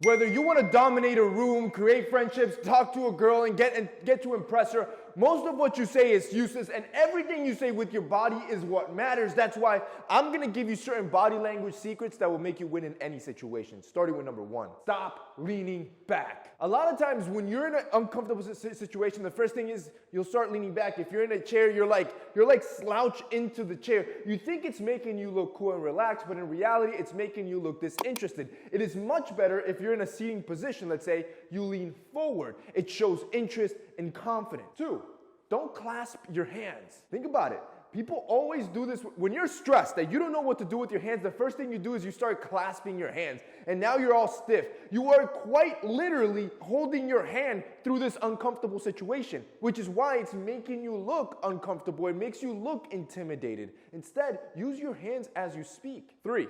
Whether you want to dominate a room, create friendships, talk to a girl, and get to impress her, most of what you say is useless, and everything you say with your body is what matters. That's why I'm going to give you certain body language secrets that will make you win in any situation. Starting with number 1, stop leaning back. A lot of times when you're in an uncomfortable situation, the first thing is you'll start leaning back. If you're in a chair, you're like slouch into the chair. You think it's making you look cool and relaxed, but in reality, it's making you look disinterested. It is much better if you're in a seating position. Let's say you lean forward. It shows interest and confidence. 2, don't clasp your hands. Think about it. People always do this. When you're stressed that you don't know what to do with your hands, the first thing you do is you start clasping your hands. And now you're all stiff. You are quite literally holding your hand through this uncomfortable situation, which is why it's making you look uncomfortable. It makes you look intimidated. Instead, use your hands as you speak. 3,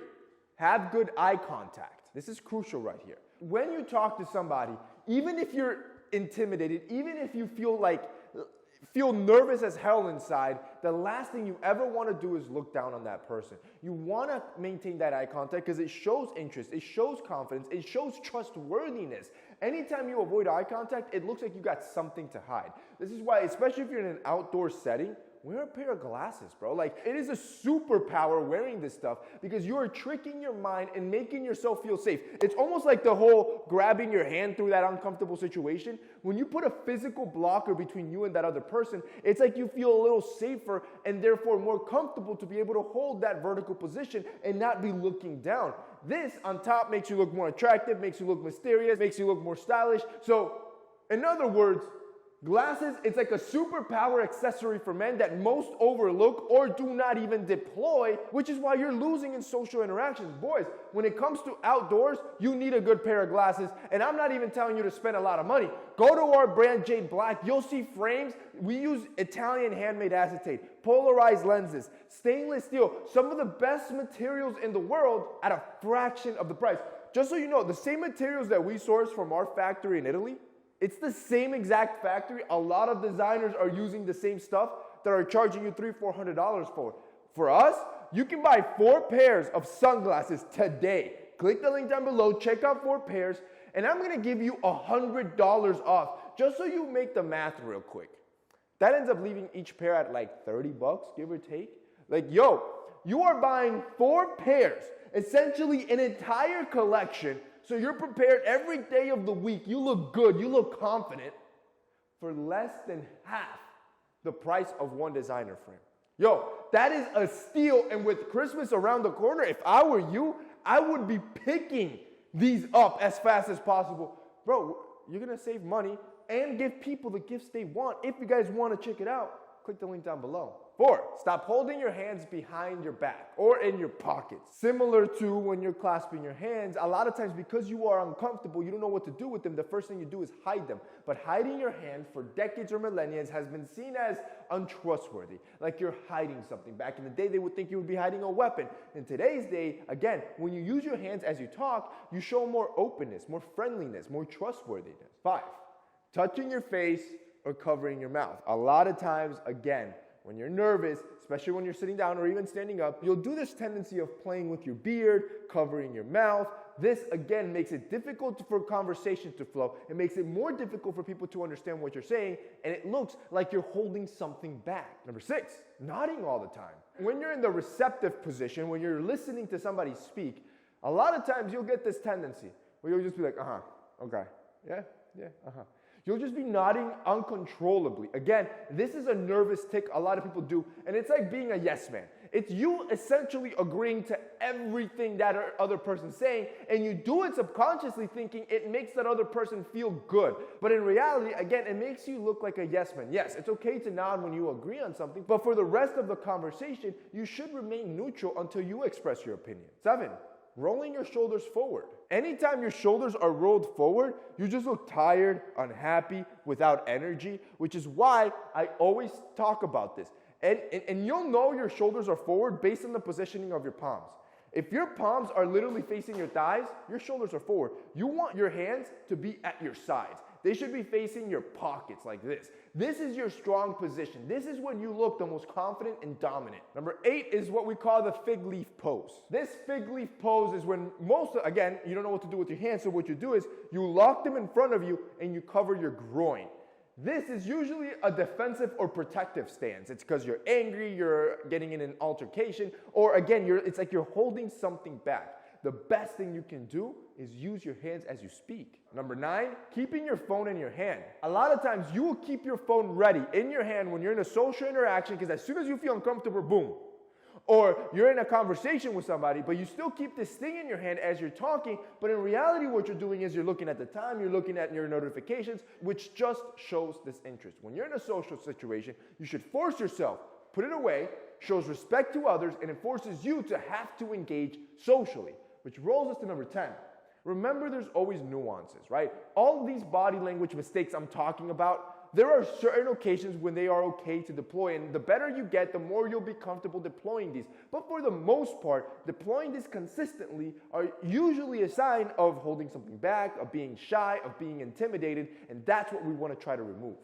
have good eye contact. This is crucial right here. When you talk to somebody, even if you're intimidated, even if you feel nervous as hell inside, the last thing you ever want to do is look down on that person. You want to maintain that eye contact because it shows interest, it shows confidence, it shows trustworthiness. Anytime you avoid eye contact, it looks like you got something to hide. This is why, especially if you're in an outdoor setting, wear a pair of glasses, bro. Like, it is a superpower wearing this stuff because you are tricking your mind and making yourself feel safe. It's almost like the whole grabbing your hand through that uncomfortable situation. When you put a physical blocker between you and that other person, it's like you feel a little safer and therefore more comfortable to be able to hold that vertical position and not be looking down. This, on top, makes you look more attractive, makes you look mysterious, makes you look more stylish. So, in other words, glasses, it's like a superpower accessory for men that most overlook or do not even deploy, which is why you're losing in social interactions. Boys, when it comes to outdoors, you need a good pair of glasses, and I'm not even telling you to spend a lot of money. Go to our brand Jade Black, you'll see frames. We use Italian handmade acetate, polarized lenses, stainless steel, some of the best materials in the world at a fraction of the price. Just so you know, the same materials that we source from our factory in Italy, it's the same exact factory. A lot of designers are using the same stuff that are charging you $300-400 for. For us, you can buy 4 pairs of sunglasses today. Click the link down below, check out 4 pairs, and I'm gonna give you $100 off, just so you make the math real quick. That ends up leaving each pair at like $30, give or take. Like, yo, you are buying 4 pairs, essentially an entire collection. So you're prepared every day of the week. You look good. You look confident for less than half the price of one designer frame. Yo, that is a steal. And with Christmas around the corner, if I were you, I would be picking these up as fast as possible. Bro, you're going to save money and give people the gifts they want. If you guys want to check it out, click the link down below. 4, stop holding your hands behind your back or in your pockets. Similar to when you're clasping your hands, a lot of times because you are uncomfortable, you don't know what to do with them, the first thing you do is hide them. But hiding your hand for decades or millennia has been seen as untrustworthy, like you're hiding something. Back in the day, they would think you would be hiding a weapon. In today's day, again, when you use your hands as you talk, you show more openness, more friendliness, more trustworthiness. 5, touching your face or covering your mouth. A lot of times, again, when you're nervous, especially when you're sitting down or even standing up, you'll do this tendency of playing with your beard, covering your mouth. This, again, makes it difficult for conversation to flow. It makes it more difficult for people to understand what you're saying, and it looks like you're holding something back. Number 6, nodding all the time. When you're in the receptive position, when you're listening to somebody speak, a lot of times you'll get this tendency where you'll just be like, okay, yeah, You'll just be nodding uncontrollably. Again, this is a nervous tic a lot of people do, and it's like being a yes man. It's you essentially agreeing to everything that other person's saying, and you do it subconsciously thinking it makes that other person feel good. But in reality, again, it makes you look like a yes man. Yes, it's okay to nod when you agree on something, but for the rest of the conversation, you should remain neutral until you express your opinion. 7, rolling your shoulders forward. Anytime your shoulders are rolled forward, you just look tired, unhappy, without energy, which is why I always talk about this. And you'll know your shoulders are forward based on the positioning of your palms. If your palms are literally facing your thighs, your shoulders are forward. You want your hands to be at your sides. They should be facing your pockets like this. This is your strong position. This is when you look the most confident and dominant. Number 8 is what we call the fig leaf pose. This fig leaf pose is when again, you don't know what to do with your hands, so what you do is you lock them in front of you and you cover your groin. This is usually a defensive or protective stance. It's because you're angry, you're getting in an altercation, or again, it's like you're holding something back. The best thing you can do is use your hands as you speak. Number 9, keeping your phone in your hand. A lot of times you will keep your phone ready in your hand when you're in a social interaction because as soon as you feel uncomfortable, boom. Or you're in a conversation with somebody, but you still keep this thing in your hand as you're talking, but in reality what you're doing is you're looking at the time, you're looking at your notifications, which just shows disinterest. When you're in a social situation, you should force yourself, put it away, shows respect to others, and it forces you to have to engage socially. Which rolls us to number 10. Remember, there's always nuances, right? All these body language mistakes I'm talking about, there are certain occasions when they are okay to deploy, and the better you get, the more you'll be comfortable deploying these. But for the most part, deploying these consistently are usually a sign of holding something back, of being shy, of being intimidated, and that's what we want to try to remove.